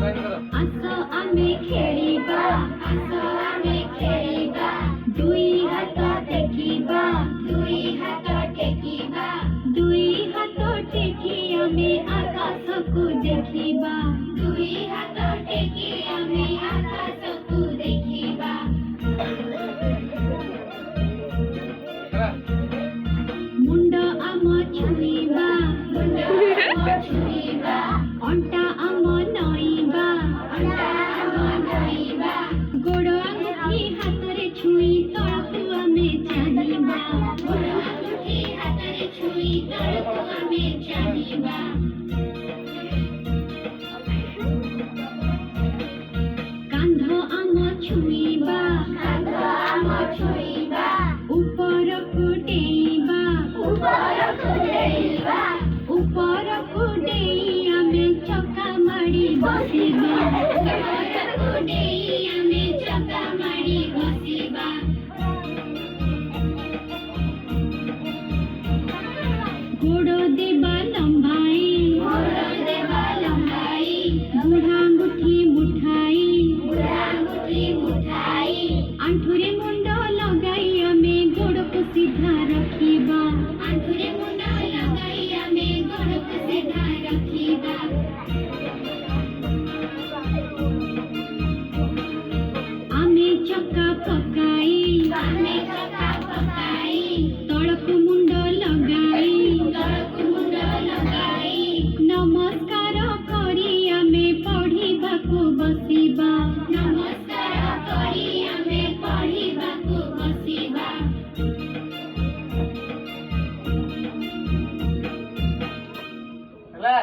आस आमे खेलिबा आस आमे खेलिबा दुई हाथ टेकिबा दुई हाथ टेकिबा दुई हाथ टेकी आमे आकाश को देखिबा दुई हाथ टेकी आमे आकाश को देखिबा मुंड आम छुईबा मुंड आम छुईबा अंटा आम नईबा अंटा आम नईबा गोड़ आंगुठी हाथ रे छुई तळकु आमे चाहिबा गोड़ आंगुठी हाथ रे छुई तळकु आमे चाहिबा कांध आम छुईबा कांध आम छुईबा ऊपर को डेइबा ऊपर को डेइबा ऊपर को डेइ आमे चका मारी बसिबा ऊपर को डेइ आमे चका मारी बसिबा गोड़ देबा लंबाई बुढ़ा अंगुठी मुठाई आंठुरे मुंड लगाई आमे गोड़ को सीधा रखिबा आंठुरे मुंड लगाई आमे गोड़ को सीधा रखिबा आमे चक्का पकाई तळकु मुंड लगाई नमस्कार करी आमे पढ़िबाकु बसिबा नमस्कार करी आमे पढ़िबाकु बसिबा ହେଲା